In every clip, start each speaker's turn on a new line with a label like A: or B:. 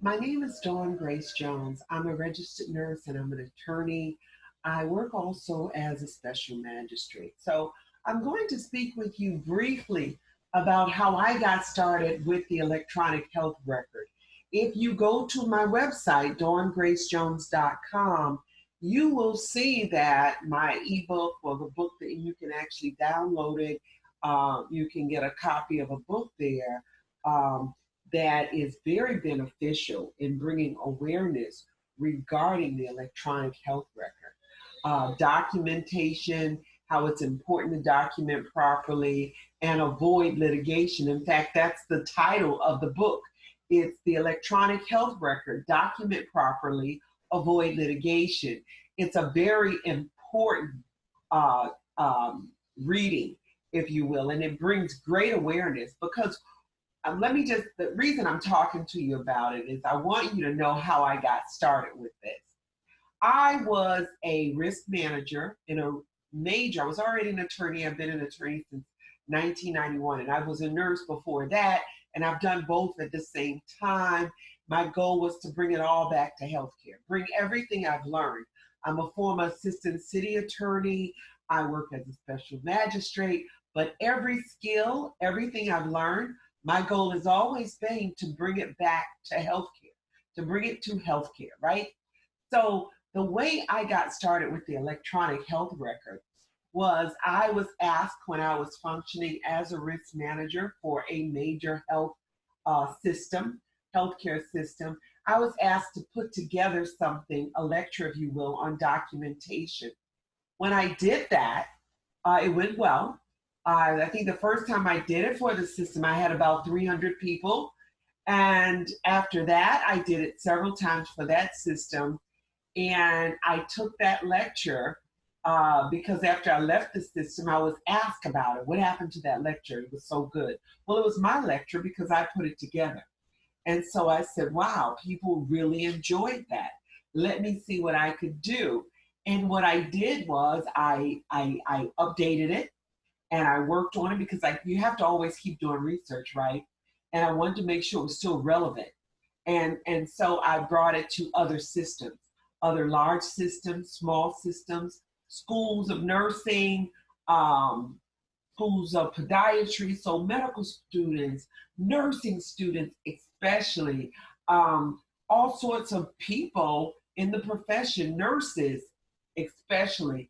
A: My name is Dawn Grace Jones. I'm a registered nurse and I'm an attorney. I work also as a special magistrate. So I'm going to speak with you briefly about how I got started with the electronic health record. If you go to my website, dawngracejones.com, you will see that my ebook, or the book that you can actually download it, you can get a copy of a book there. Um, that is very beneficial in bringing awareness regarding the electronic health record. Documentation, how it's important to document properly and avoid litigation. In fact, that's the title of the book. It's the electronic health record, document properly, avoid litigation. It's a very important uh, reading, if you will, and it brings great awareness because the reason I'm talking to you about it is I want you to know how I got started with this. I was a risk manager I was already an attorney. I've been an attorney since 1991, and I was a nurse before that, and I've done both at the same time. My goal was to bring it all back to healthcare, bring everything I've learned. I'm a former assistant city attorney. I work as a special magistrate, but every skill, everything I've learned, my goal has always been to bring it back to healthcare, to bring it to healthcare, right? So the way I got started with the electronic health record was I was asked when I was functioning as a risk manager for a major healthcare system. I was asked to put together something, a lecture, if you will, on documentation. When I did that, it went well. I think the first time I did it for the system, I had about 300 people. And after that, I did it several times for that system. And I took that lecture because after I left the system, I was asked about it. What happened to that lecture? It was so good. Well, it was my lecture because I put it together. And so I said, wow, people really enjoyed that. Let me see what I could do. And what I did was I updated it and I worked on it because you have to always keep doing research, right? And I wanted to make sure it was still relevant. And so I brought it to other systems, other large systems, small systems, schools of nursing, um, schools of podiatry, so medical students, nursing students especially, all sorts of people in the profession, nurses especially,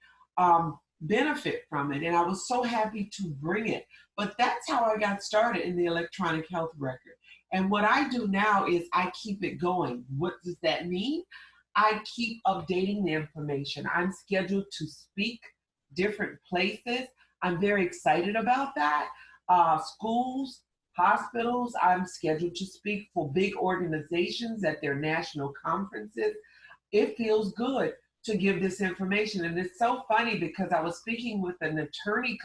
A: benefit from it. And I was so happy to bring it. But that's how I got started in the electronic health record. And what I do now is I keep it going. What does that mean? I keep updating the information. I'm scheduled to speak different places. I'm very excited about that. Schools, hospitals, I'm scheduled to speak for big organizations at their national conferences. It feels good to give this information. And it's so funny because I was speaking with an attorney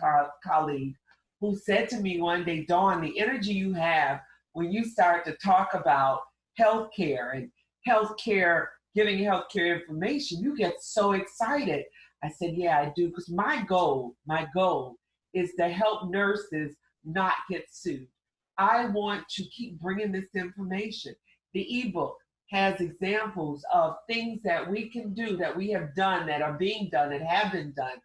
A: colleague who said to me one day, Dawn, the energy you have when you start to talk about healthcare and healthcare, giving healthcare information, you get so excited. I said, yeah, I do, because my goal is to help nurses not get sued. I want to keep bringing this information. The ebook has examples of things that we can do, that we have done, that are being done, that have been done,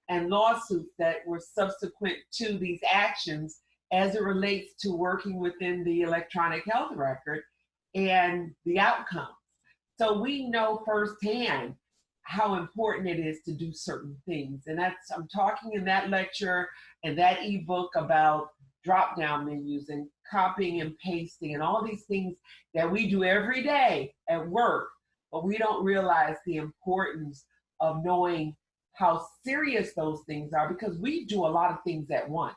A: and lawsuits that were subsequent to these actions as it relates to working within the electronic health record and the outcomes. So we know firsthand how important it is to do certain things. And I'm talking in that lecture and that ebook about drop down menus and copying and pasting and all these things that we do every day at work, but we don't realize the importance of knowing how serious those things are, because we do a lot of things at once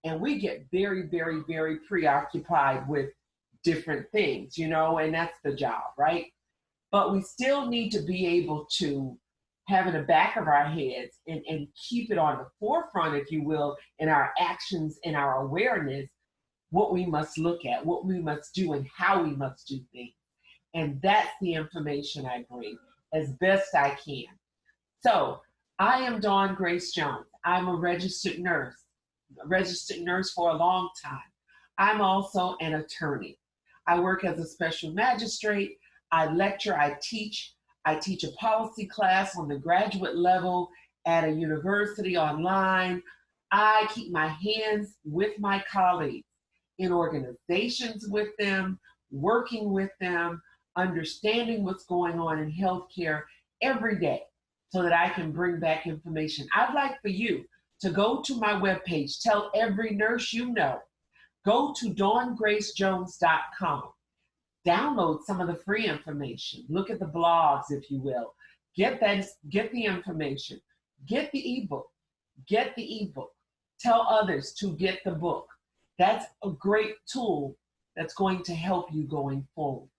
A: and we get very, very, very preoccupied with different things, and that's the job, right? But we still need to be able to have in the back of our heads and keep it on the forefront, if you will, in our actions and our awareness, what we must look at, what we must do, and how we must do things. And that's the information I bring as best I can. So I am Dawn Grace Jones. I'm a registered nurse for a long time. I'm also an attorney. I work as a special magistrate. I lecture, I teach. I teach a policy class on the graduate level at a university online. I keep my hands with my colleagues in organizations with them, working with them, understanding what's going on in healthcare every day so that I can bring back information. I'd like for you to go to my webpage, tell every nurse you know, go to dawngracejones.com, download some of the free information, look at the blogs, if you will, get the information, get the ebook, tell others to get the book. That's a great tool that's going to help you going forward.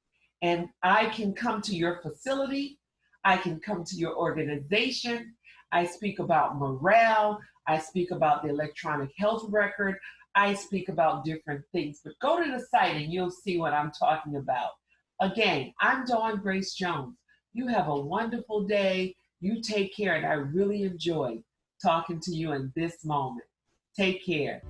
A: And I can come to your facility, I can come to your organization. I speak about morale, I speak about the electronic health record, I speak about different things. But go to the site and you'll see what I'm talking about. Again, I'm Dawn Grace Jones. You have a wonderful day. You take care, and I really enjoyed talking to you in this moment. Take care.